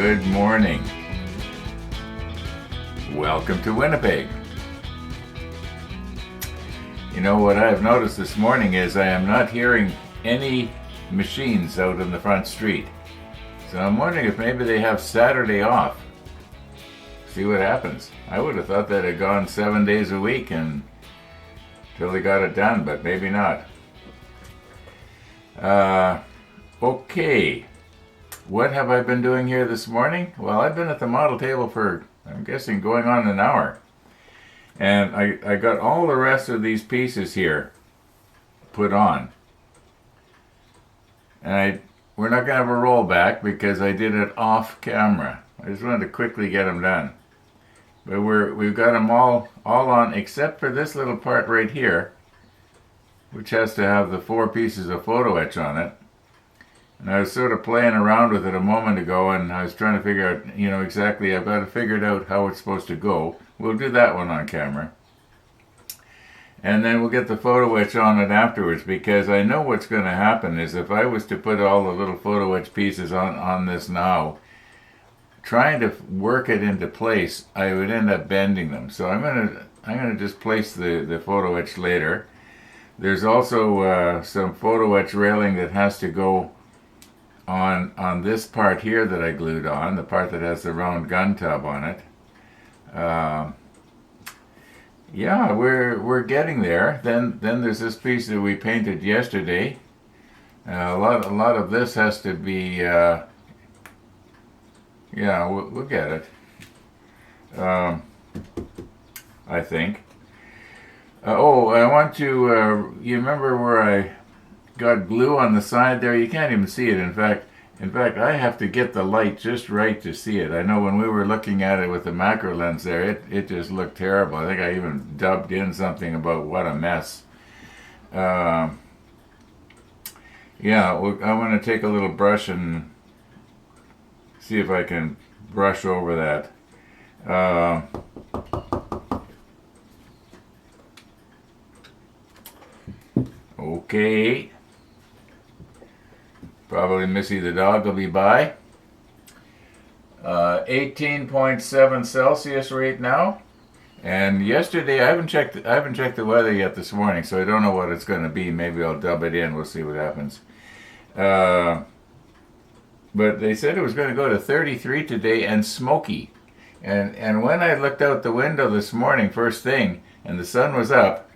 Good morning. Welcome to Winnipeg. You know what I've noticed this morning is I am not hearing any machines out in the front street. So I'm wondering if maybe they have Saturday off. See what happens. I would have thought they'd have gone 7 days a week until they got it done, but maybe not. Okay. What have I been doing here this morning? Well, I've been at the model table for, I'm guessing, going on an hour. And I got all the rest of these pieces here put on. And we're not going to have a rollback because I did it off camera. I just wanted to quickly get them done. But we've got them all on except for this little part right here, which has to have the 4 pieces of photo etch on it. And I was sort of playing around with it a moment ago, and I was trying to figure out, exactly, I've got to figure out how it's supposed to go. We'll do that one on camera. And then we'll get the photo etch on it afterwards, because I know what's going to happen is if I was to put all the little photo etch pieces on this now, trying to work it into place, I would end up bending them. So I'm gonna just place the photo etch later. There's also some photo etch railing that has to go on this part here that I glued on, the part that has the round gun tub on it. Yeah, we're getting there. Then there's this piece that we painted yesterday. A lot of this has to be. Yeah, we'll get it. I think. I want to. You remember where I got glue on the side there? You can't even see it. In fact, I have to get the light just right to see it. I know when we were looking at it with the macro lens there, it just looked terrible. I think I even dubbed in something about what a mess. Yeah, I'm going to take a little brush and see if I can brush over that. Okay. Probably Missy the dog will be by. 18.7 Celsius right now. And yesterday, I haven't checked the weather yet this morning, so I don't know what it's going to be. Maybe I'll dub it in. We'll see what happens. But they said it was going to go to 33 today and smoky. And when I looked out the window this morning, first thing, and the sun was up,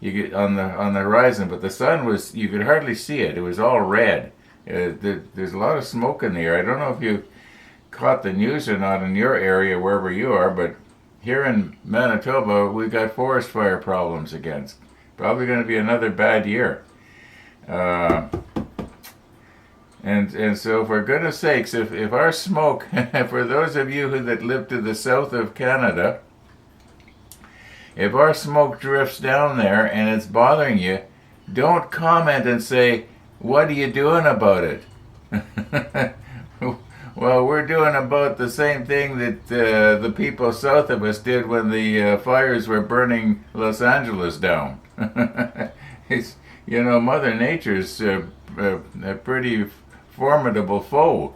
you get on the horizon, but the sun was, you could hardly see it. It was all red. There's a lot of smoke in the air. I don't know if you caught the news or not in your area, wherever you are, but here in Manitoba, we've got forest fire problems again. Probably going to be another bad year. And so, for goodness sakes, if our smoke, for those of you that live to the south of Canada, if our smoke drifts down there and it's bothering you, don't comment and say, "What are you doing about it?" Well, we're doing about the same thing that the people south of us did when the fires were burning Los Angeles down. It's, Mother Nature's a pretty formidable foe.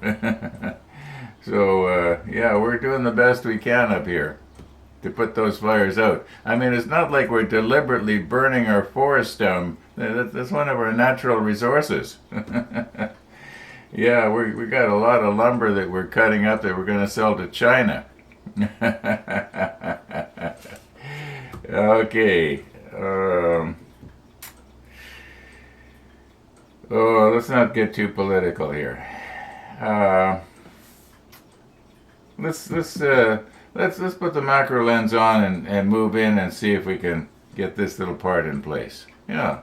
So, yeah, we're doing the best we can up here to put those fires out. I mean, it's not like we're deliberately burning our forests down. That's one of our natural resources. Yeah, we got a lot of lumber that we're cutting up that we're going to sell to China. Okay. Let's not get too political here. Let's put the macro lens on and move in and see if we can get this little part in place. Yeah.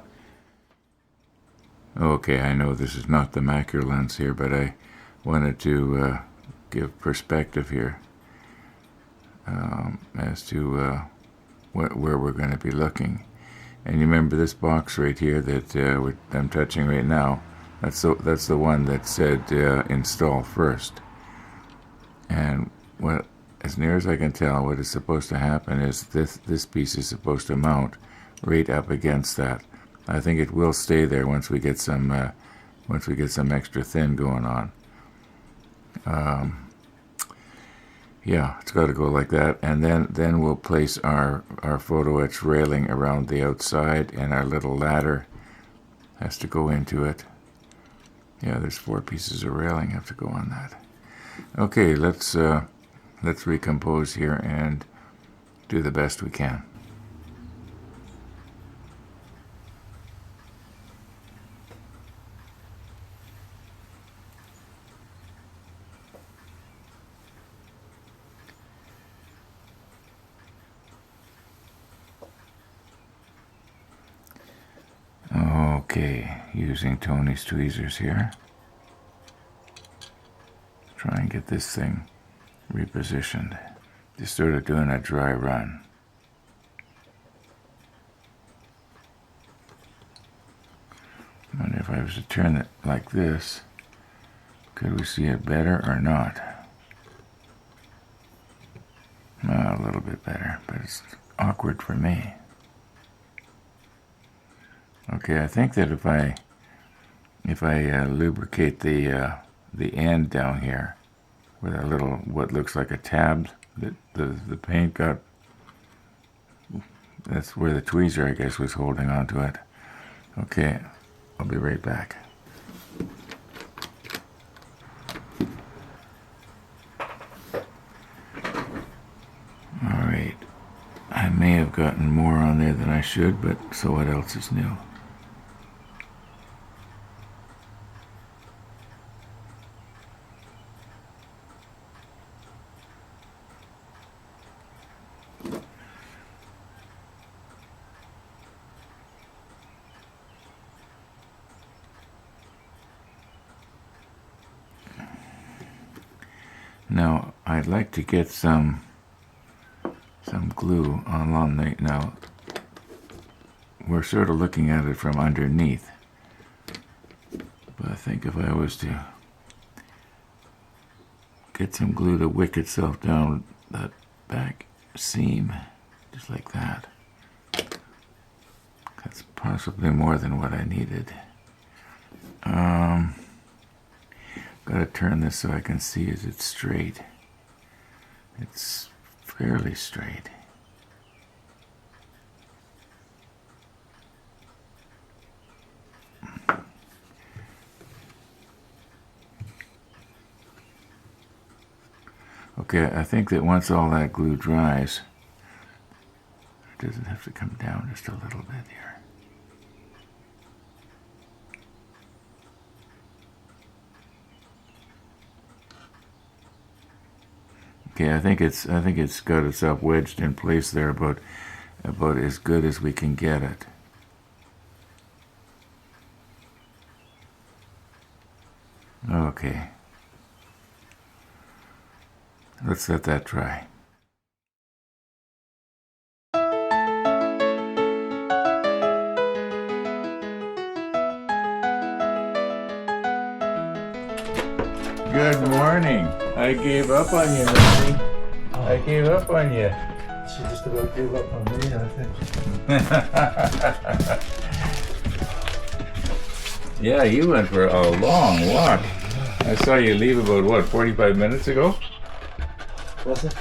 Okay, I know this is not the macro lens here, but I wanted to give perspective here as to where we're going to be looking. And you remember this box right here that I'm touching right now? That's the one that said install first. And as near as I can tell, what is supposed to happen is this piece is supposed to mount right up against that. I think it will stay there once we get some extra thin going on. Yeah, it's got to go like that, and then we'll place our photo etch railing around the outside, and our little ladder has to go into it. Yeah, there's 4 pieces of railing have to go on that. Okay, let's recompose here and do the best we can. Okay, using Tony's tweezers here. Try and get this thing repositioned. Just sort of doing a dry run. And if I was to turn it like this, could we see it better or not? Well, a little bit better, but it's awkward for me. Okay, I think that if I lubricate the end down here with a little what looks like a tab that the paint got, that's where the tweezer, I guess, was holding onto it. Okay, I'll be right back. All right, I may have gotten more on there than I should, but so what else is new? Now, I'd like to get some glue along the, now, we're sort of looking at it from underneath, but I think if I was to get some glue to wick itself down that back seam, just like that, that's possibly more than what I needed. Gotta turn this so I can see is it straight. It's fairly straight. Okay, I think that once all that glue dries, it doesn't have to come down just a little bit here. Okay, I think it's got itself wedged in place there about as good as we can get it. Okay. Let's let that dry. Good morning. I gave up on you, Missy. I gave up on you. She just about gave up on me, I think. Yeah, you went for a long walk. I saw you leave about, what, 45 minutes ago? Was it?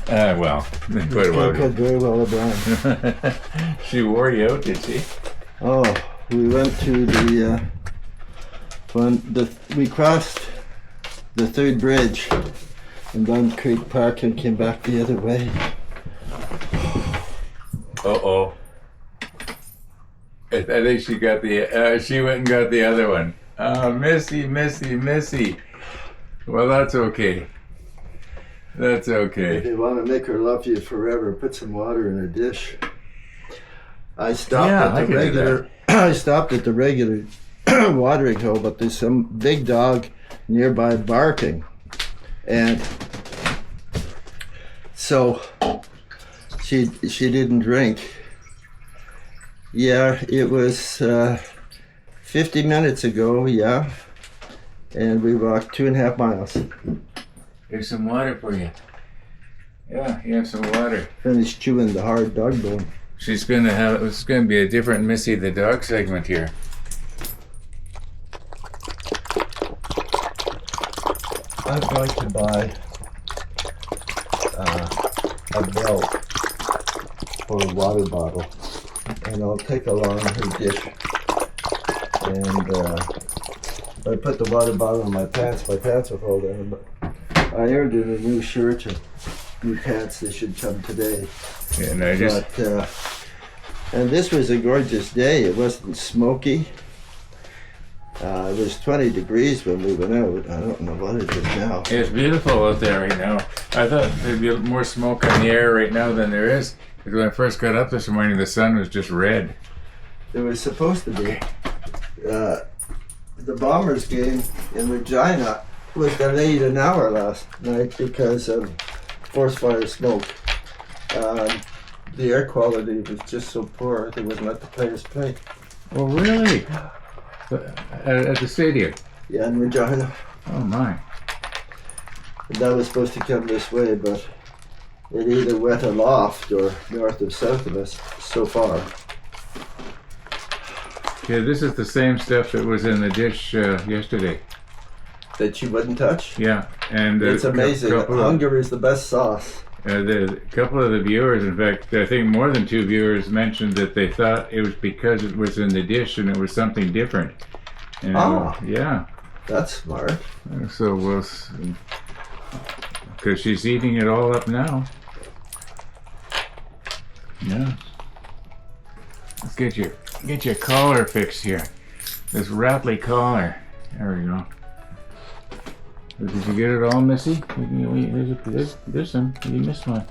Well, quite a while ago. Very well done. She wore you out, did she? Oh, we went to we crossed the 3rd bridge in Dunn Creek Park and came back the other way. Uh-oh. I think she got she went and got the other one. Missy. Well, that's okay. That's okay. If you want to make her love you forever, put some water in her dish. I stopped at the regular watering hole, but there's some big dog nearby barking, and so she didn't drink. Yeah, it was 50 minutes ago, yeah, and we walked 2.5 miles. Here's some water for you. Yeah, you have some water. Finished chewing the hard dog bone. It's gonna be a different Missy the dog segment here. I'd like to buy a belt for a water bottle, and I'll take along her dish. And I put the water bottle in my pants will fall down. But I ordered a new shirt and new pants. They should come today. Yeah, and I just. But, and this was a gorgeous day. It wasn't smoky. It was 20 degrees when we went out. I don't know what it is now. It's beautiful out there right now. I thought there'd be more smoke on the air right now than there is. Because when I first got up this morning, the sun was just red. There was supposed to be. The Bombers game in Regina was delayed an hour last night because of forest fire smoke. The air quality was just so poor they wouldn't let the players play. Oh, really? At the stadium? Yeah, in Regina. Oh, my. And that was supposed to come this way, but it either went aloft or north or south of us so far. Yeah, this is the same stuff that was in the dish yesterday. That you wouldn't touch? Yeah, and it's amazing. Hunger is the best sauce. A couple of the viewers, in fact, I think more than 2 viewers mentioned that they thought it was because it was in the dish and it was something different. And yeah. That's smart. So we'll, because she's eating it all up now. Yeah. Let's get your collar fixed here. This rattly collar. There we go. Did you get it all, Missy? There's some. You missed one.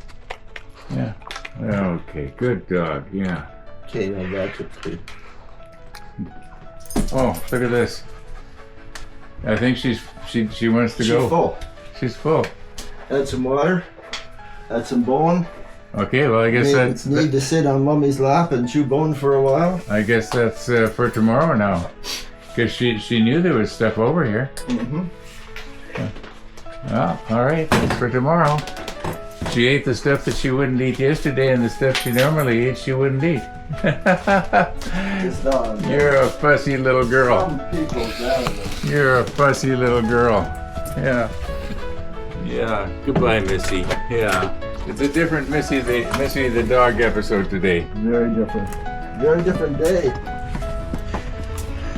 Yeah. Okay. Good dog. Yeah. Okay, I got you, please. Oh, look at this. I think she wants to go. She's full. She's full. Add some water. Add some bone. Okay, well, I guess need to sit on Mummy's lap and chew bone for a while. I guess that's for tomorrow now, because she knew there was stuff over here. Mm-hmm. Well, all right, that's for tomorrow. She ate the stuff that she wouldn't eat yesterday, and the stuff she normally eats, she wouldn't eat. You're a fussy little girl. You're a fussy little girl. Yeah. Yeah. Goodbye, Missy. Yeah. It's a different Missy the dog episode today. Very different. Very different day.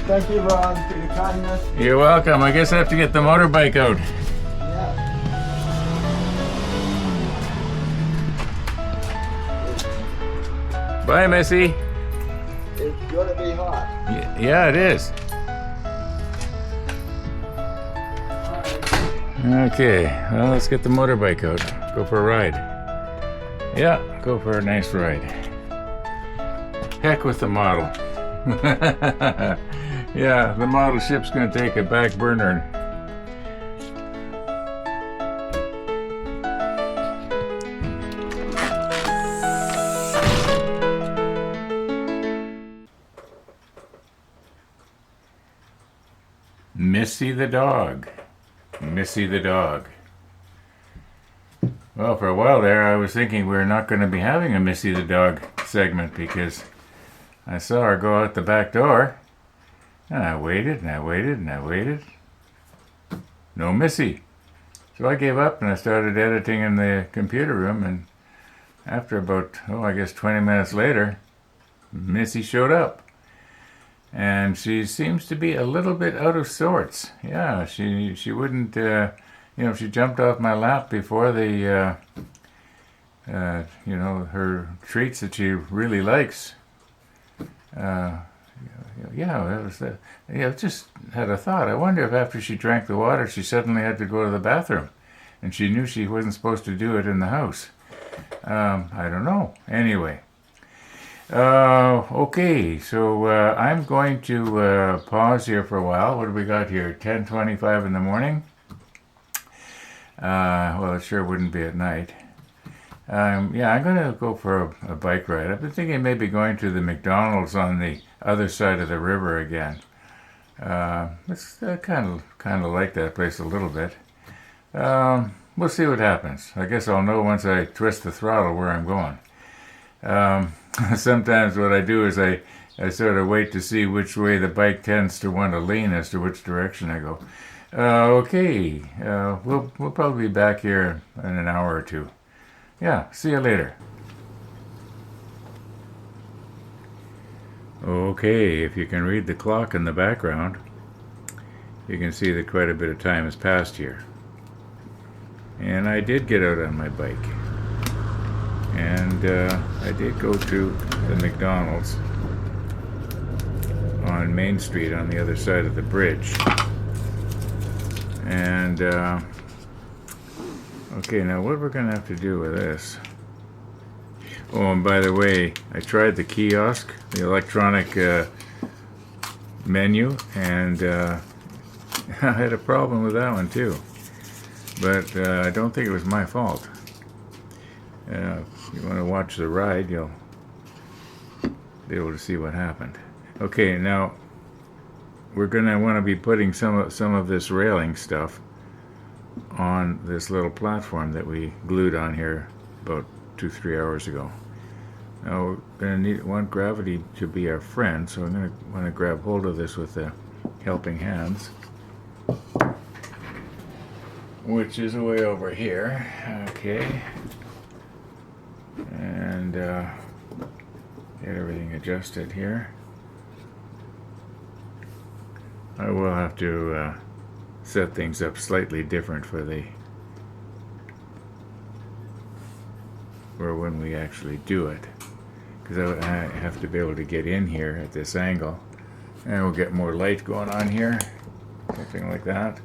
Thank you, Ron, for your kindness. You're welcome. I guess I have to get the motorbike out. Yeah. Bye, Missy. It's gonna be hot. Yeah, it is. Okay, well, let's get the motorbike out. Go for a ride. Yeah, go for a nice ride. Heck with the model. Yeah, the model ship's gonna take a back burner. Missy the dog. Missy the dog. Well, for a while there, I was thinking we were not going to be having a Missy the dog segment because I saw her go out the back door, and I waited and I waited and I waited. No Missy. So I gave up and I started editing in the computer room, and after about, I guess 20 minutes later, Missy showed up. And she seems to be a little bit out of sorts. Yeah, she wouldn't, she jumped off my lap before the, her treats that she really likes. Just had a thought. I wonder if after she drank the water, she suddenly had to go to the bathroom. And she knew she wasn't supposed to do it in the house. I don't know. Anyway. Okay, so I'm going to pause here for a while. What do we got here? 10:25 in the morning? Well, it sure wouldn't be at night. I'm going to go for a bike ride. I've been thinking maybe going to the McDonald's on the other side of the river again. It's kind of like that place a little bit. We'll see what happens. I guess I'll know once I twist the throttle where I'm going. Sometimes what I do is I sort of wait to see which way the bike tends to want to lean as to which direction I go. Okay, we'll probably be back here in an hour or two. Yeah, see you later. Okay, if you can read the clock in the background, you can see that quite a bit of time has passed here. And I did get out on my bike. And I did go to the McDonald's on Main Street on the other side of the bridge. And okay, now what we're gonna have to do with this. Oh, and by the way, I tried the kiosk, the electronic menu, and I had a problem with that one too. But I don't think it was my fault. If you want to watch the ride, you'll be able to see what happened. Okay, now we're gonna want to be putting some of this railing stuff on this little platform that we glued on here about 2-3 hours ago. Now we're gonna want gravity to be our friend, so I'm gonna want to grab hold of this with the helping hands, which is way over here. Okay, and get everything adjusted here. I will have to set things up slightly different for when we actually do it, because I have to be able to get in here at this angle, and we'll get more light going on here, something like that.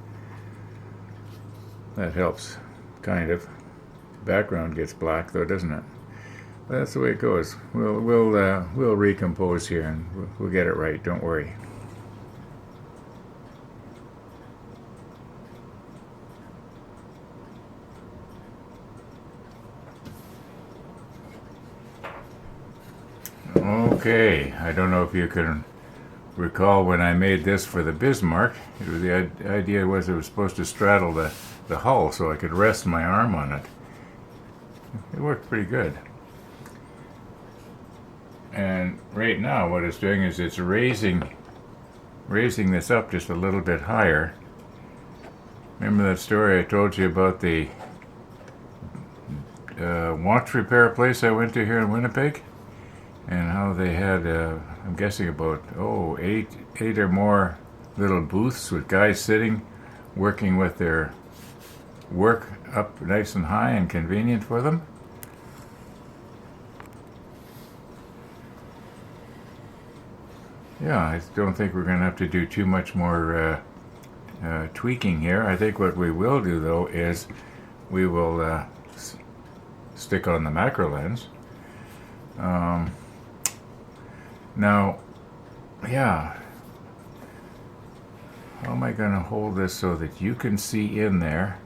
That helps, kind of. Background gets black though, doesn't it? But that's the way it goes. We'll recompose here, and we'll get it right. Don't worry. Okay, I don't know if you can recall when I made this for the Bismarck. The idea was it was supposed to straddle the hull so I could rest my arm on it. It worked pretty good. And right now what it's doing is it's raising this up just a little bit higher. Remember that story I told you about the watch repair place I went to here in Winnipeg? And how they had, I'm guessing about, eight or more little booths with guys sitting, working with their work up nice and high and convenient for them. Yeah, I don't think we're going to have to do too much more tweaking here. I think what we will do, though, is we will stick on the macro lens. Now, yeah, how am I going to hold this so that you can see in there,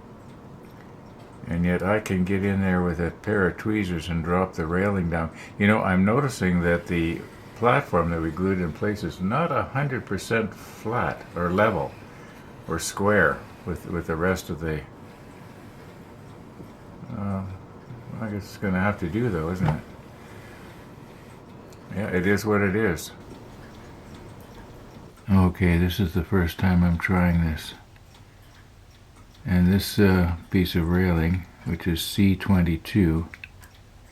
and yet I can get in there with a pair of tweezers and drop the railing down? You know, I'm noticing that the platform that we glued in place is not 100% flat or level or square with the rest of the... I guess it's going to have to do, though, isn't it? Yeah, it is what it is. Okay, this is the first time I'm trying this. And this piece of railing, which is C22,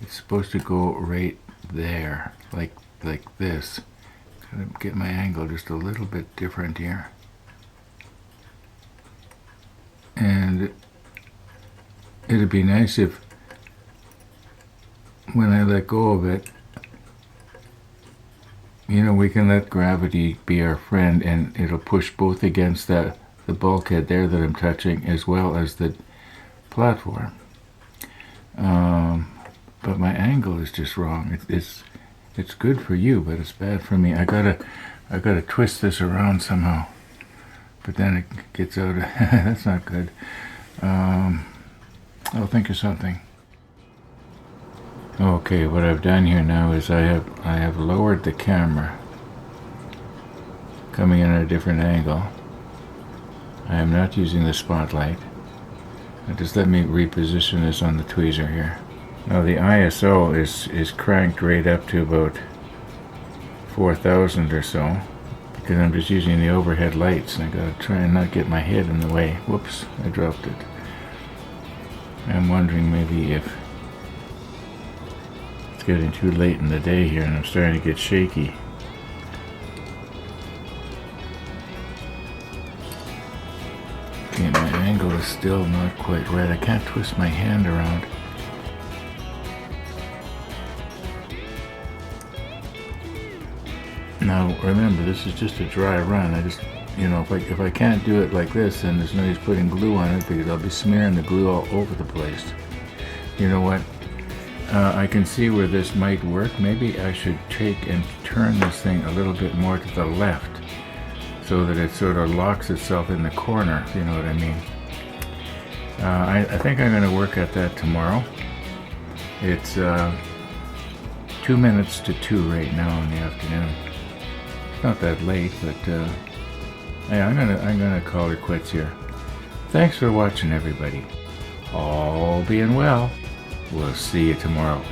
it's supposed to go right there, like this. Gotta get my angle just a little bit different here. And it'd be nice if, when I let go of it, you know, we can let gravity be our friend, and it'll push both against the bulkhead there that I'm touching, as well as the platform. But my angle is just wrong. It's good for you, but it's bad for me. I gotta twist this around somehow. But then it gets out. That's not good. I'll think of something. Okay, what I've done here now is I have lowered the camera, coming in at a different angle. I am not using the spotlight. Just let me reposition this on the tweezer here. Now the ISO is cranked right up to about 4,000 or so, because I'm just using the overhead lights, and I gotta try and not get my head in the way. Whoops, I dropped it. I'm wondering maybe if getting too late in the day here and I'm starting to get shaky. Okay, my angle is still not quite right. I can't twist my hand around. Now remember, this is just a dry run. I just, you know, if I can't do it like this, then there's no use putting glue on it because I'll be smearing the glue all over the place. You know what? I can see where this might work. Maybe I should take and turn this thing a little bit more to the left so that it sort of locks itself in the corner, if you know what I mean. I think I'm going to work at that tomorrow. It's 2 minutes to 2 right now in the afternoon. It's not that late, but yeah, I'm gonna call it quits here. Thanks for watching, everybody. All being well, we'll see you tomorrow.